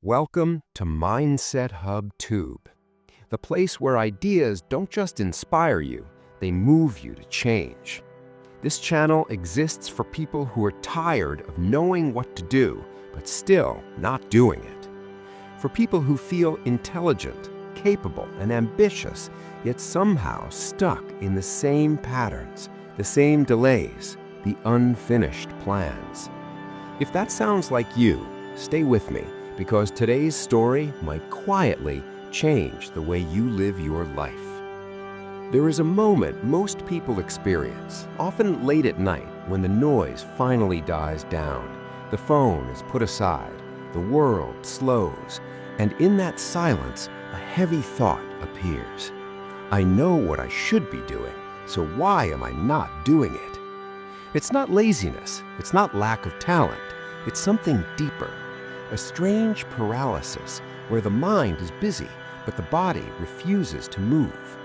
Welcome to Mindset Hub Tube, the place where ideas don't just inspire you, they move you to change. This channel exists for people who are tired of knowing what to do, but still not doing it. For people who feel intelligent, capable, and ambitious, yet somehow stuck in the same patterns, the same delays, the unfinished plans. If that sounds like you, stay with me, because today's story might quietly change the way you live your life. There is a moment most people experience, often late at night when the noise finally dies down, the phone is put aside, the world slows, and in that silence, a heavy thought appears. I know what I should be doing, so why am I not doing it? It's not laziness, it's not lack of talent, it's something deeper. A strange paralysis where the mind is busy, but the body refuses to move.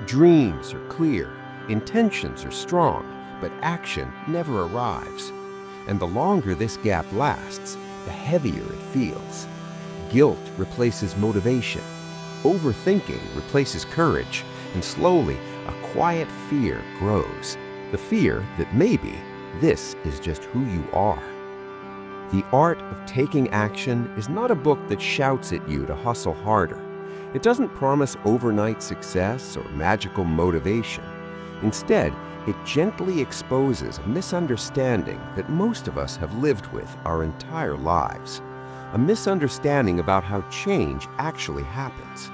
Dreams are clear, intentions are strong, but action never arrives. And the longer this gap lasts, the heavier it feels. Guilt replaces motivation. Overthinking replaces courage, and slowly a quiet fear grows. The fear that maybe this is just who you are. The Art of Taking Action is not a book that shouts at you to hustle harder. It doesn't promise overnight success or magical motivation. Instead, it gently exposes a misunderstanding that most of us have lived with our entire lives. A misunderstanding about how change actually happens.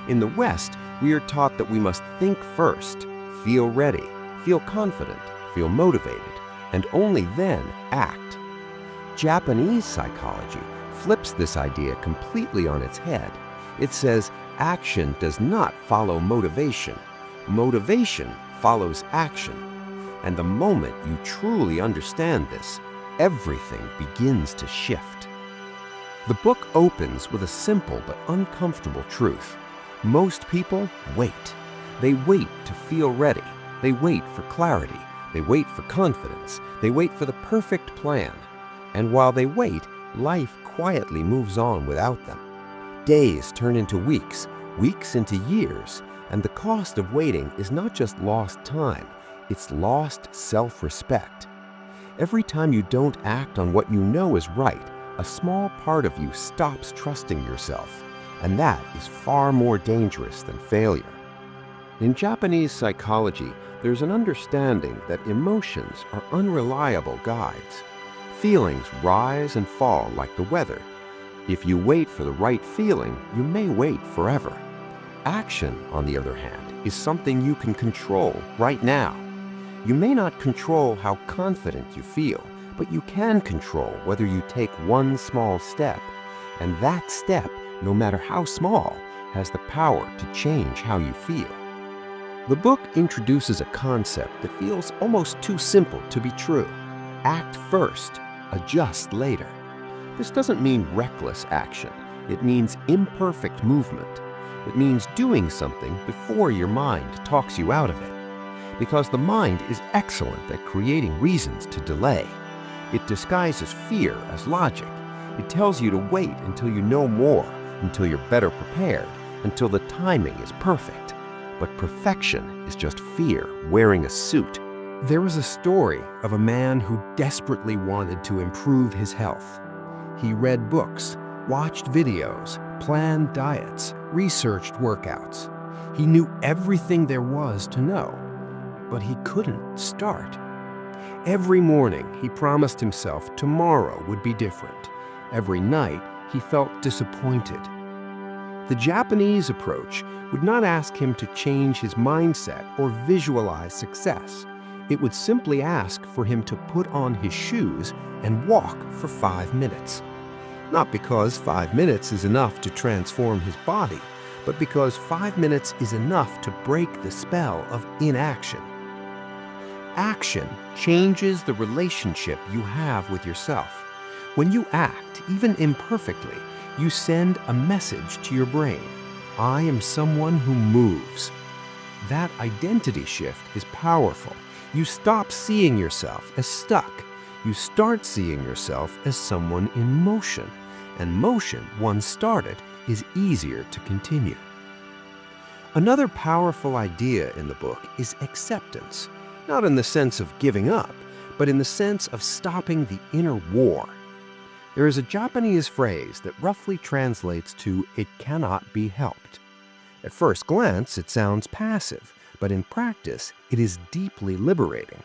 In the West, we are taught that we must think first, feel ready, feel confident, feel motivated, and only then act. Japanese psychology flips this idea completely on its head. It says action does not follow motivation. Motivation follows action. And the moment you truly understand this, everything begins to shift. The book opens with a simple but uncomfortable truth. Most people wait. They wait to feel ready. They wait for clarity. They wait for confidence. They wait for the perfect plan. And while they wait, life quietly moves on without them. Days turn into weeks, weeks into years, and the cost of waiting is not just lost time, it's lost self-respect. Every time you don't act on what you know is right, a small part of you stops trusting yourself, and that is far more dangerous than failure. In Japanese psychology, there's an understanding that emotions are unreliable guides. Feelings rise and fall like the weather. If you wait for the right feeling, you may wait forever. Action, on the other hand, is something you can control right now. You may not control how confident you feel, but you can control whether you take one small step. And that step, no matter how small, has the power to change how you feel. The book introduces a concept that feels almost too simple to be true. Act first. Adjust later. This doesn't mean reckless action. It means imperfect movement. It means doing something before your mind talks you out of it. Because the mind is excellent at creating reasons to delay. It disguises fear as logic. It tells you to wait until you know more, until you're better prepared, until the timing is perfect. But perfection is just fear wearing a suit. There was a story of a man who desperately wanted to improve his health. He read books, watched videos, planned diets, researched workouts. He knew everything there was to know, but he couldn't start. Every morning, he promised himself tomorrow would be different. Every night, he felt disappointed. The Japanese approach would not ask him to change his mindset or visualize success. It would simply ask for him to put on his shoes and walk for 5 minutes. Not because 5 minutes is enough to transform his body, but because 5 minutes is enough to break the spell of inaction. Action changes the relationship you have with yourself. When you act, even imperfectly, you send a message to your brain. I am someone who moves. That identity shift is powerful. You stop seeing yourself as stuck. You start seeing yourself as someone in motion. and motion, once started, is easier to continue. Another powerful idea in the book is acceptance, not in the sense of giving up, but in the sense of stopping the inner war. There is a Japanese phrase that roughly translates to "it cannot be helped." At first glance, it sounds passive, but in practice, it is deeply liberating.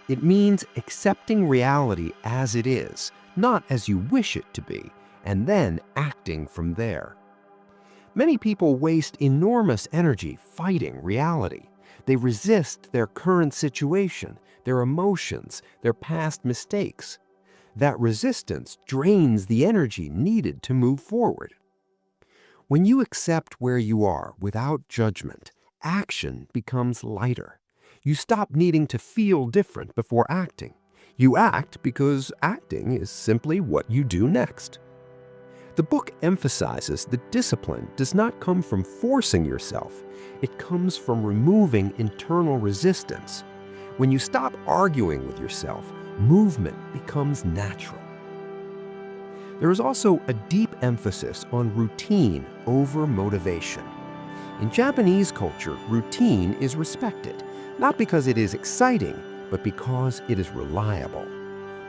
It means accepting reality as it is, not as you wish it to be, and then acting from there. Many people waste enormous energy fighting reality. They resist their current situation, their emotions, their past mistakes. That resistance drains the energy needed to move forward. When you accept where you are without judgment, action becomes lighter. You stop needing to feel different before acting. You act because acting is simply what you do next. The book emphasizes that discipline does not come from forcing yourself. It comes from removing internal resistance. When you stop arguing with yourself, movement becomes natural. There is also a deep emphasis on routine over motivation. In Japanese culture, routine is respected, not because it is exciting, but because it is reliable.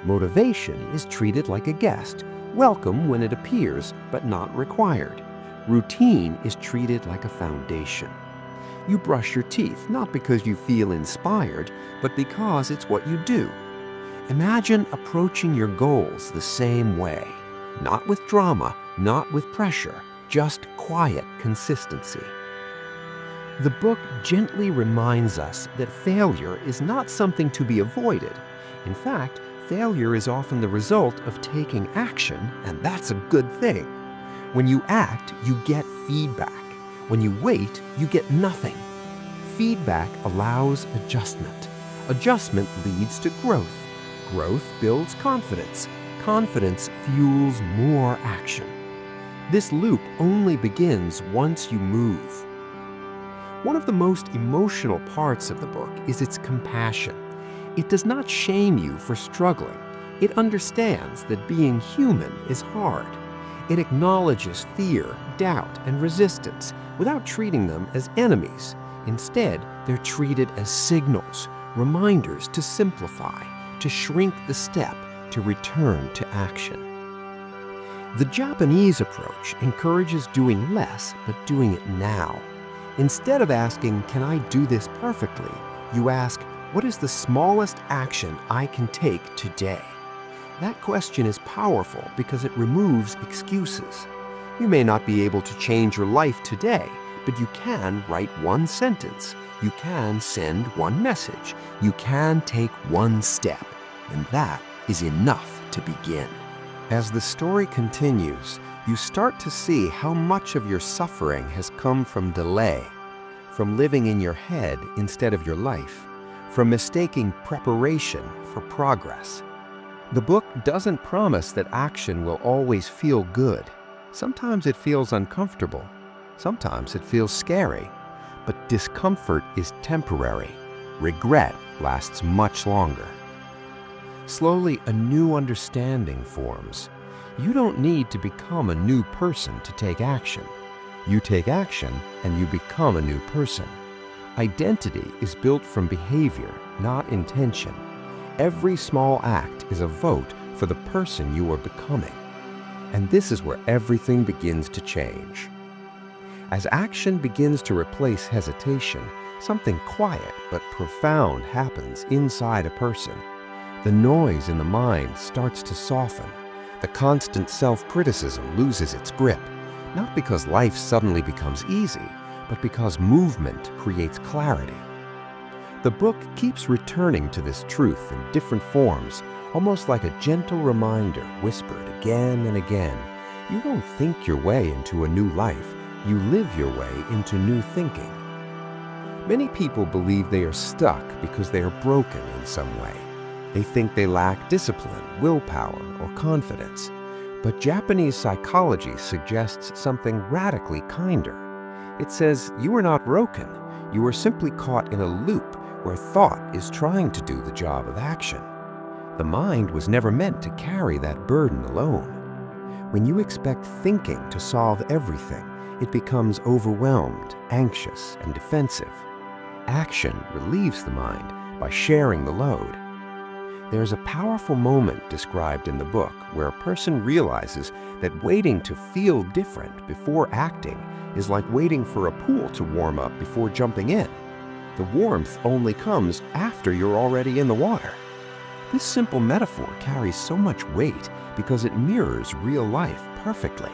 Motivation is treated like a guest, welcome when it appears, but not required. Routine is treated like a foundation. You brush your teeth not because you feel inspired, but because it's what you do. Imagine approaching your goals the same way. Not with drama, not with pressure, just quiet consistency. The book gently reminds us that failure is not something to be avoided. In fact, failure is often the result of taking action, and that's a good thing. When you act, you get feedback. When you wait, you get nothing. Feedback allows adjustment. Adjustment leads to growth. Growth builds confidence. Confidence fuels more action. This loop only begins once you move. One of the most emotional parts of the book is its compassion. It does not shame you for struggling. It understands that being human is hard. It acknowledges fear, doubt, and resistance without treating them as enemies. Instead, they're treated as signals, reminders to simplify, to shrink the step, to return to action. The Japanese approach encourages doing less, but doing it now. Instead of asking, "Can I do this perfectly?" you ask, "What is the smallest action I can take today?" That question is powerful because it removes excuses. You may not be able to change your life today, but you can write one sentence. You can send one message. You can take one step, and that is enough to begin. As the story continues, you start to see how much of your suffering has come from delay, from living in your head instead of your life, from mistaking preparation for progress. The book doesn't promise that action will always feel good. Sometimes it feels uncomfortable. Sometimes it feels scary. But discomfort is temporary. Regret lasts much longer. Slowly, a new understanding forms. You don't need to become a new person to take action. You take action and you become a new person. Identity is built from behavior, not intention. Every small act is a vote for the person you are becoming. And this is where everything begins to change. As action begins to replace hesitation, something quiet but profound happens inside a person. The noise in the mind starts to soften. The constant self-criticism loses its grip, not because life suddenly becomes easy, but because movement creates clarity. The book keeps returning to this truth in different forms, almost like a gentle reminder whispered again and again. You don't think your way into a new life, you live your way into new thinking. Many people believe they are stuck because they are broken in some way. They think they lack discipline, willpower, or confidence. But Japanese psychology suggests something radically kinder. It says you are not broken. You are simply caught in a loop where thought is trying to do the job of action. The mind was never meant to carry that burden alone. When you expect thinking to solve everything, it becomes overwhelmed, anxious, and defensive. Action relieves the mind by sharing the load. There's a powerful moment described in the book where a person realizes that waiting to feel different before acting is like waiting for a pool to warm up before jumping in. The warmth only comes after you're already in the water. This simple metaphor carries so much weight because it mirrors real life perfectly.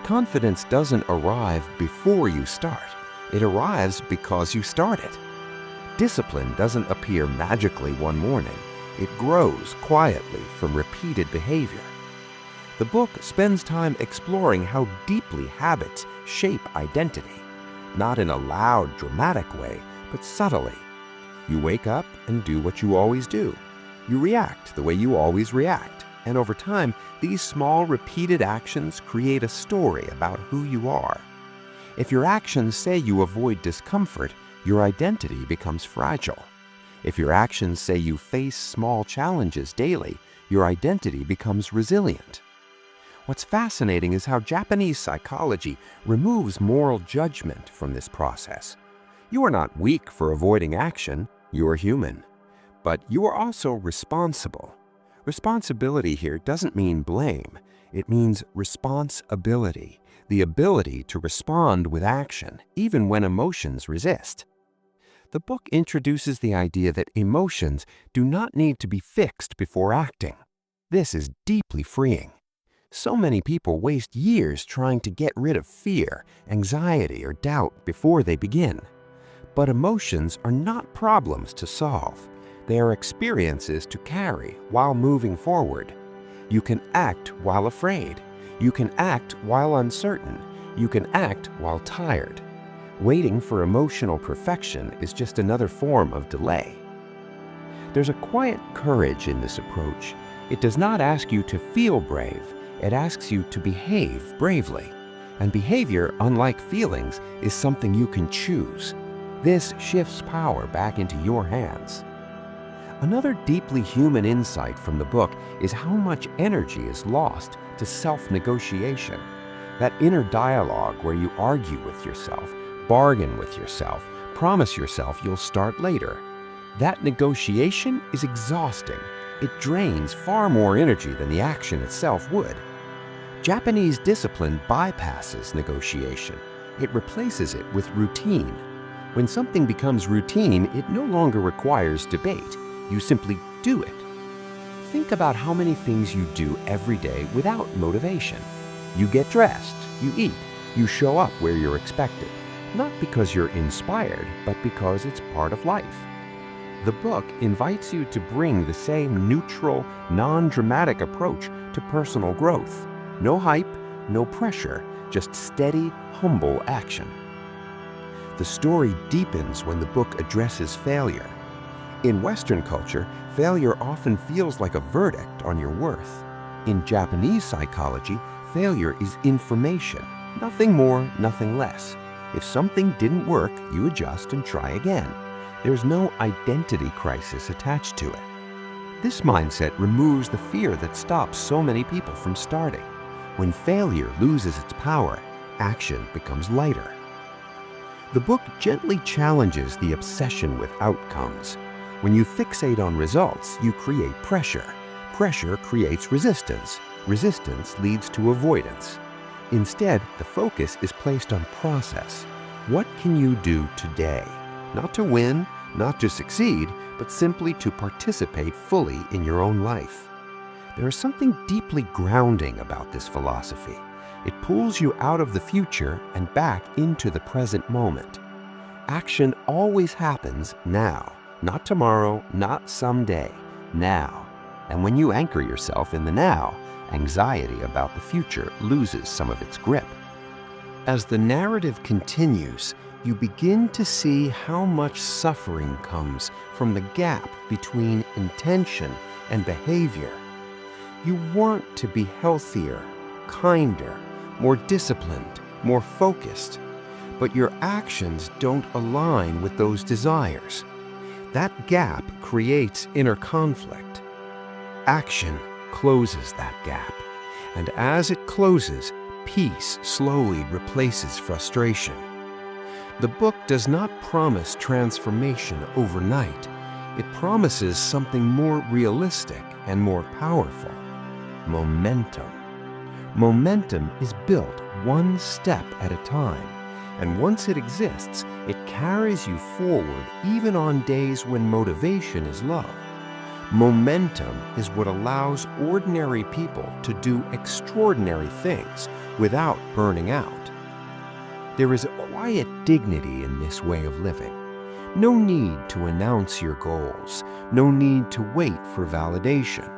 Confidence doesn't arrive before you start. It arrives because you start it. Discipline doesn't appear magically one morning. It grows quietly from repeated behavior. The book spends time exploring how deeply habits shape identity, not in a loud, dramatic way, but subtly. You wake up and do what you always do. You react the way you always react. And over time, these small, repeated actions create a story about who you are. If your actions say you avoid discomfort, your identity becomes fragile. If your actions say you face small challenges daily, your identity becomes resilient. What's fascinating is how Japanese psychology removes moral judgment from this process. You are not weak for avoiding action, you are human. But you are also responsible. Responsibility here doesn't mean blame, it means responsibility, the ability to respond with action, even when emotions resist. The book introduces the idea that emotions do not need to be fixed before acting. This is deeply freeing. So many people waste years trying to get rid of fear, anxiety, or doubt before they begin. But emotions are not problems to solve. They are experiences to carry while moving forward. You can act while afraid. You can act while uncertain. You can act while tired. Waiting for emotional perfection is just another form of delay. There's a quiet courage in this approach. It does not ask you to feel brave. It asks you to behave bravely. And behavior, unlike feelings, is something you can choose. This shifts power back into your hands. Another deeply human insight from the book is how much energy is lost to self-negotiation. That inner dialogue where you argue with yourself, bargain with yourself, promise yourself you'll start later. That negotiation is exhausting. It drains far more energy than the action itself would. Japanese discipline bypasses negotiation. It replaces it with routine. When something becomes routine, it no longer requires debate. You simply do it. Think about how many things you do every day without motivation. You get dressed, you eat, you show up where you're expected. Not because you're inspired, but because it's part of life. The book invites you to bring the same neutral, non-dramatic approach to personal growth. No hype, no pressure, just steady, humble action. The story deepens when the book addresses failure. In Western culture, failure often feels like a verdict on your worth. In Japanese psychology, failure is information. Nothing more, nothing less. If something didn't work, you adjust and try again. There's no identity crisis attached to it. This mindset removes the fear that stops so many people from starting. When failure loses its power, action becomes lighter. The book gently challenges the obsession with outcomes. When you fixate on results, you create pressure. Pressure creates resistance. Resistance leads to avoidance. Instead, the focus is placed on process. What can you do today? Not to win, not to succeed, but simply to participate fully in your own life. There is something deeply grounding about this philosophy. It pulls you out of the future and back into the present moment. Action always happens now, not tomorrow, not someday, now. And when you anchor yourself in the now, anxiety about the future loses some of its grip. As the narrative continues, you begin to see how much suffering comes from the gap between intention and behavior. You want to be healthier, kinder, more disciplined, more focused, but your actions don't align with those desires. That gap creates inner conflict. Action closes that gap, And as it closes, peace slowly replaces frustration. The book does not promise transformation overnight. It promises something more realistic and more powerful: momentum. Momentum is built one step at a time, and once it exists, it carries you forward even on days when motivation is low. Momentum is what allows ordinary people to do extraordinary things without burning out. There is a quiet dignity in this way of living. No need to announce your goals, no need to wait for validation.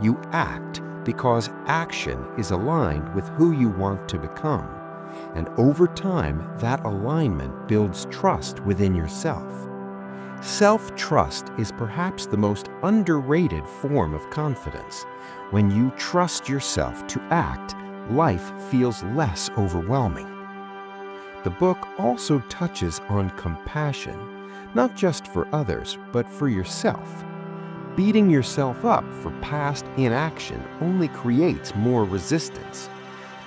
You act because action is aligned with who you want to become. And over time, that alignment builds trust within yourself. Self-trust is perhaps the most underrated form of confidence. When you trust yourself to act, life feels less overwhelming. The book also touches on compassion, not just for others, but for yourself. Beating yourself up for past inaction only creates more resistance.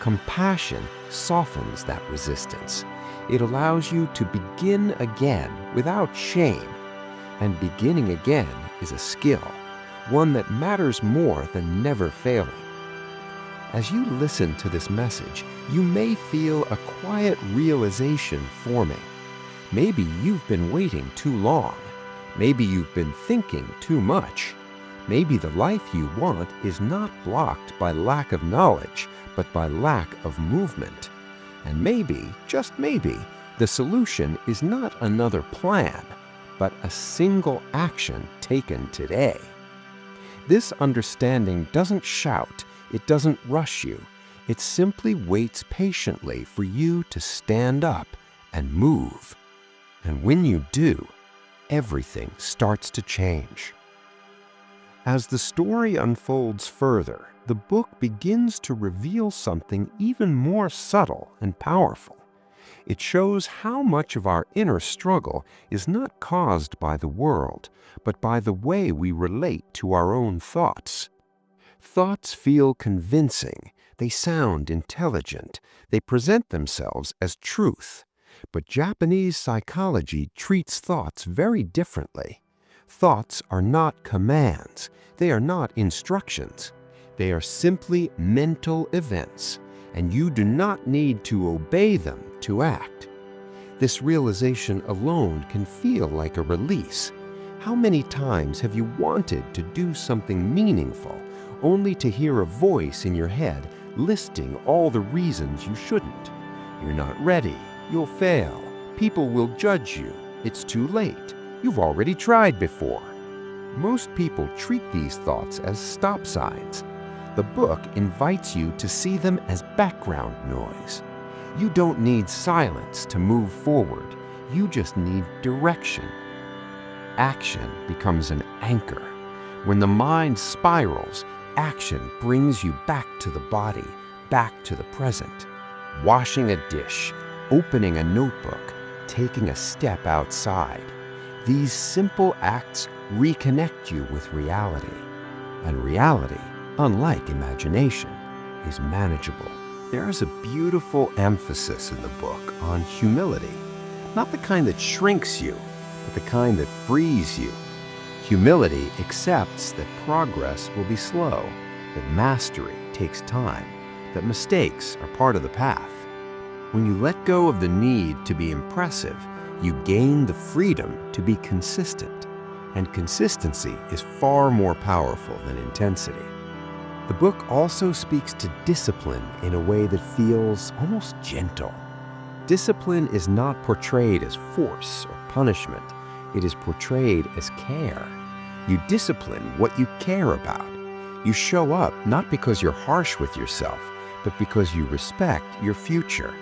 Compassion softens that resistance. It allows you to begin again without shame. And beginning again is a skill, one that matters more than never failing. As you listen to this message, you may feel a quiet realization forming. Maybe you've been waiting too long. Maybe you've been thinking too much. Maybe the life you want is not blocked by lack of knowledge, but by lack of movement. And maybe, just maybe, the solution is not another plan, but a single action taken today. This understanding doesn't shout, it doesn't rush you. It simply waits patiently for you to stand up and move. And when you do, everything starts to change. As the story unfolds further, the book begins to reveal something even more subtle and powerful. It shows how much of our inner struggle is not caused by the world, but by the way we relate to our own thoughts. Thoughts feel convincing, they sound intelligent, they present themselves as truth. But Japanese psychology treats thoughts very differently. Thoughts are not commands, they are not instructions. They are simply mental events, and you do not need to obey them to act. This realization alone can feel like a release. How many times have you wanted to do something meaningful, only to hear a voice in your head listing all the reasons you shouldn't? You're not ready, you'll fail, people will judge you, it's too late, you've already tried before. Most people treat these thoughts as stop signs. The book invites you to see them as background noise. You don't need silence to move forward, you just need direction. Action becomes an anchor. When the mind spirals, action brings you back to the body, back to the present. Washing a dish, opening a notebook, taking a step outside. These simple acts reconnect you with reality. And reality, unlike imagination, is manageable. There is a beautiful emphasis in the book on humility, not the kind that shrinks you, but the kind that frees you. Humility accepts that progress will be slow, that mastery takes time, that mistakes are part of the path. When you let go of the need to be impressive, you gain the freedom to be consistent, and consistency is far more powerful than intensity. The book also speaks to discipline in a way that feels almost gentle. Discipline is not portrayed as force or punishment. It is portrayed as care. You discipline what you care about. You show up not because you're harsh with yourself, but because you respect your future.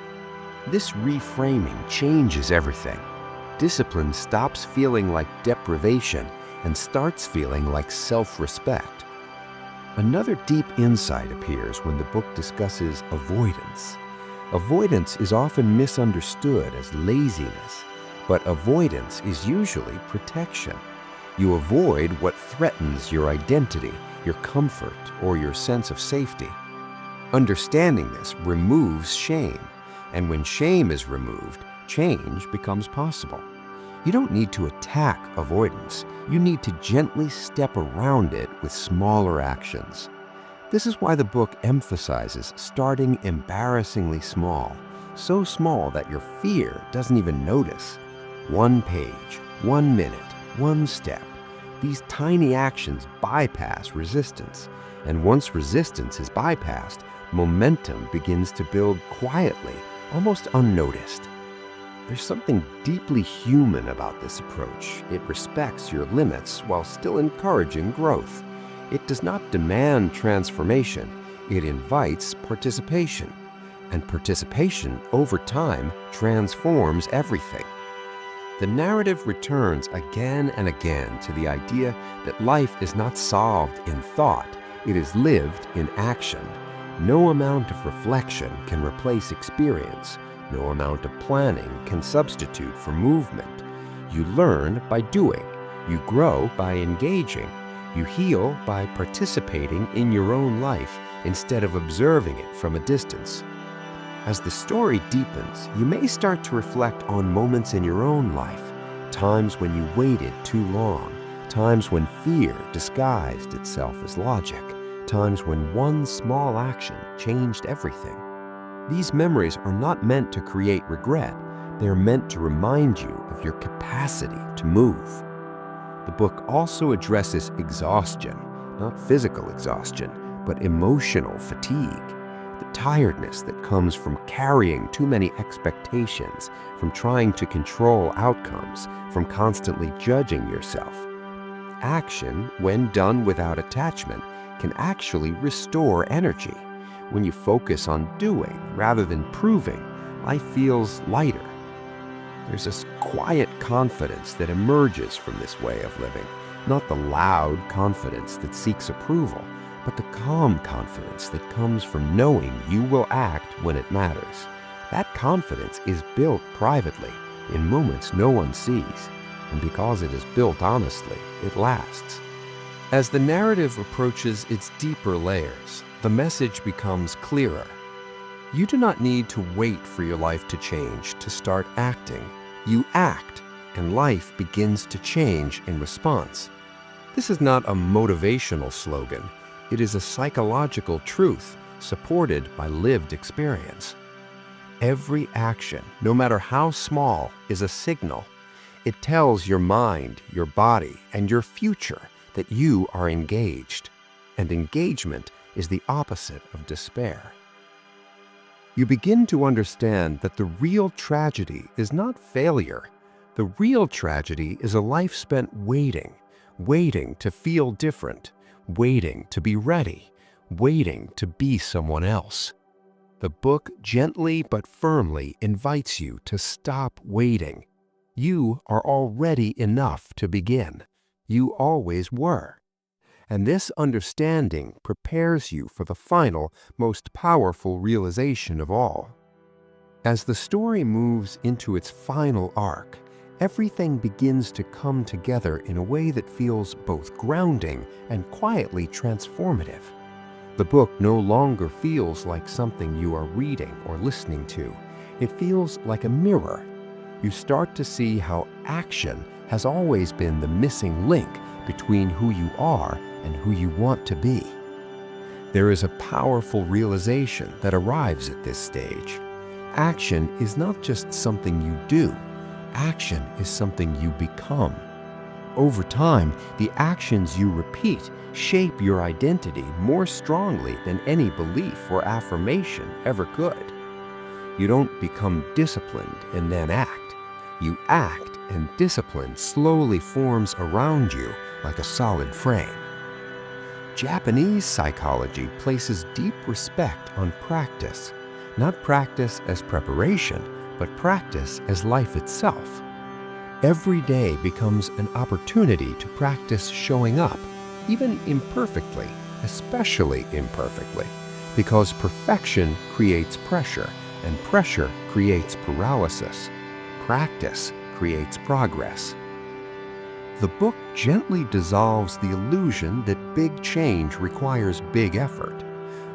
This reframing changes everything. Discipline stops feeling like deprivation and starts feeling like self-respect. Another deep insight appears when the book discusses avoidance. Avoidance is often misunderstood as laziness, but avoidance is usually protection. You avoid what threatens your identity, your comfort, or your sense of safety. Understanding this removes shame, and when shame is removed, change becomes possible. You don't need to attack avoidance. You need to gently step around it with smaller actions. This is why the book emphasizes starting embarrassingly small, so small that your fear doesn't even notice. 1 page, 1 minute, 1 step. These tiny actions bypass resistance, and once resistance is bypassed, momentum begins to build quietly, almost unnoticed. There's something deeply human about this approach. It respects your limits while still encouraging growth. It does not demand transformation, it invites participation. And participation, over time, transforms everything. The narrative returns again and again to the idea that life is not solved in thought, it is lived in action. No amount of reflection can replace experience. No amount of planning can substitute for movement. You learn by doing. You grow by engaging. You heal by participating in your own life instead of observing it from a distance. As the story deepens, you may start to reflect on moments in your own life, times when you waited too long, times when fear disguised itself as logic, times when one small action changed everything. These memories are not meant to create regret. They are meant to remind you of your capacity to move. The book also addresses exhaustion, not physical exhaustion, but emotional fatigue. The tiredness that comes from carrying too many expectations, from trying to control outcomes, from constantly judging yourself. Action, when done without attachment, can actually restore energy. When you focus on doing rather than proving, life feels lighter. There's this quiet confidence that emerges from this way of living, not the loud confidence that seeks approval, but the calm confidence that comes from knowing you will act when it matters. That confidence is built privately, in moments no one sees, and because it is built honestly, it lasts. As the narrative approaches its deeper layers, the message becomes clearer. You do not need to wait for your life to change to start acting. You act, and life begins to change in response. This is not a motivational slogan. It is a psychological truth supported by lived experience. Every action, no matter how small, is a signal. It tells your mind, your body, and your future that you are engaged. And engagement is the opposite of despair. You begin to understand that the real tragedy is not failure. The real tragedy is a life spent waiting to feel different, waiting to be ready, waiting to be someone else. The book gently but firmly invites you to stop waiting. You are already enough to begin. You always were. And this understanding prepares you for the final, most powerful realization of all. As the story moves into its final arc, everything begins to come together in a way that feels both grounding and quietly transformative. The book no longer feels like something you are reading or listening to. It feels like a mirror. You start to see how action has always been the missing link between who you are and who you want to be. There is a powerful realization that arrives at this stage. Action is not just something you do. Action is something you become. Over time, the actions you repeat shape your identity more strongly than any belief or affirmation ever could. You don't become disciplined and then act. You act, and discipline slowly forms around you like a solid frame. Japanese psychology places deep respect on practice, not practice as preparation, but practice as life itself. Every day becomes an opportunity to practice showing up, even imperfectly, especially imperfectly, because perfection creates pressure, and pressure creates paralysis. Practice creates progress. The book gently dissolves the illusion that big change requires big effort.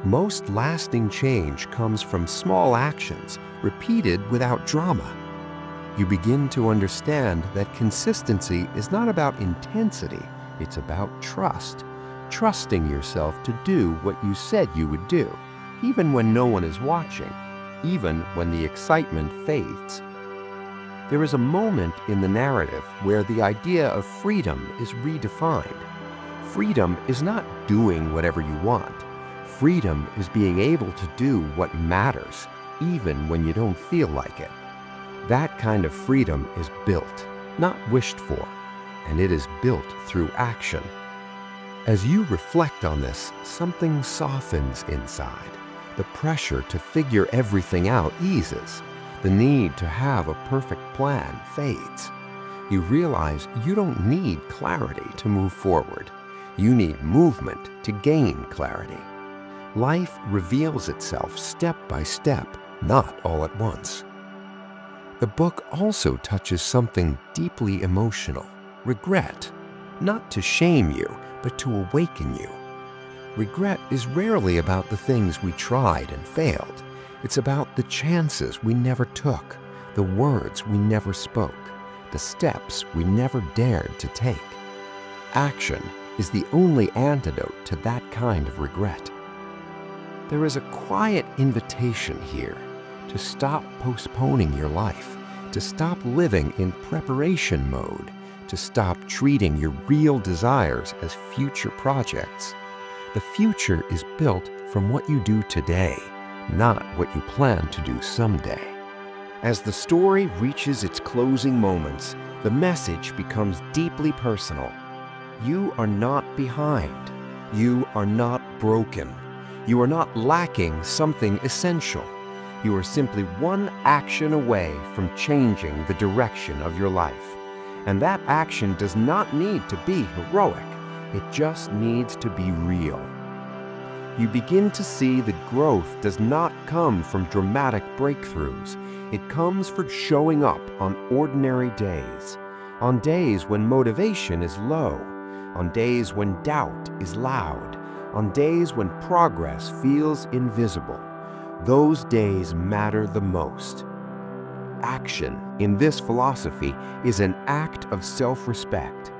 Most lasting change comes from small actions, repeated without drama. You begin to understand that consistency is not about intensity, it's about trust. Trusting yourself to do what you said you would do, even when no one is watching, even when the excitement fades. There is a moment in the narrative where the idea of freedom is redefined. Freedom is not doing whatever you want. Freedom is being able to do what matters, even when you don't feel like it. That kind of freedom is built, not wished for, and it is built through action. As you reflect on this, something softens inside. The pressure to figure everything out eases. The need to have a perfect plan fades. You realize you don't need clarity to move forward. You need movement to gain clarity. Life reveals itself step by step, not all at once. The book also touches something deeply emotional, regret, not to shame you, but to awaken you. Regret is rarely about the things we tried and failed. It's about the chances we never took, the words we never spoke, the steps we never dared to take. Action is the only antidote to that kind of regret. There is a quiet invitation here to stop postponing your life, to stop living in preparation mode, to stop treating your real desires as future projects. The future is built from what you do today, not what you plan to do someday. As the story reaches its closing moments, the message becomes deeply personal. You are not behind. You are not broken. You are not lacking something essential. You are simply one action away from changing the direction of your life. And that action does not need to be heroic. It just needs to be real. You begin to see that growth does not come from dramatic breakthroughs. It comes from showing up on ordinary days, on days when motivation is low, on days when doubt is loud, on days when progress feels invisible. Those days matter the most. Action in this philosophy is an act of self-respect.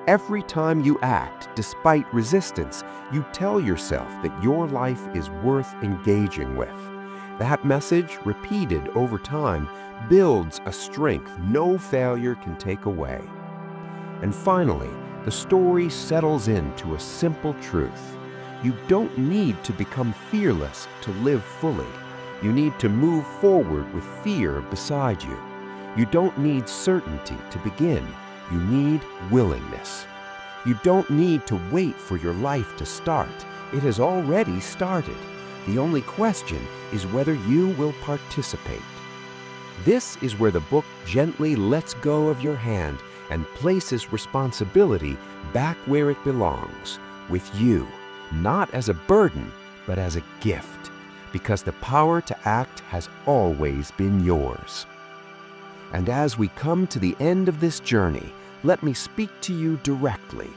Every time you act despite resistance, you tell yourself that your life is worth engaging with. That message, repeated over time, builds a strength no failure can take away. And finally, the story settles into a simple truth. You don't need to become fearless to live fully. You need to move forward with fear beside you. You don't need certainty to begin. You need willingness. You don't need to wait for your life to start. It has already started. The only question is whether you will participate. This is where the book gently lets go of your hand and places responsibility back where it belongs, with you, not as a burden, but as a gift, because the power to act has always been yours. And as we come to the end of this journey, let me speak to you directly.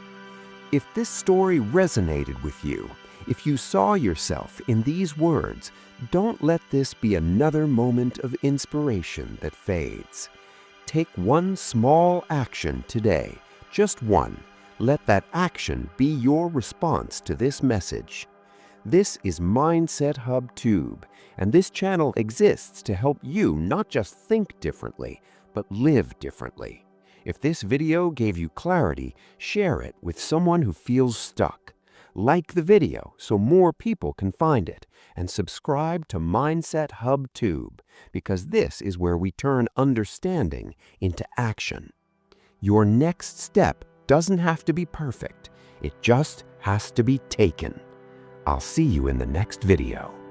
If this story resonated with you, if you saw yourself in these words, don't let this be another moment of inspiration that fades. Take one small action today, just one. Let that action be your response to this message. This is Mindset Hub Tube, and this channel exists to help you not just think differently, but live differently. If this video gave you clarity, share it with someone who feels stuck. Like the video so more people can find it, and subscribe to Mindset Hub Tube, because this is where we turn understanding into action. Your next step doesn't have to be perfect. It just has to be taken. I'll see you in the next video.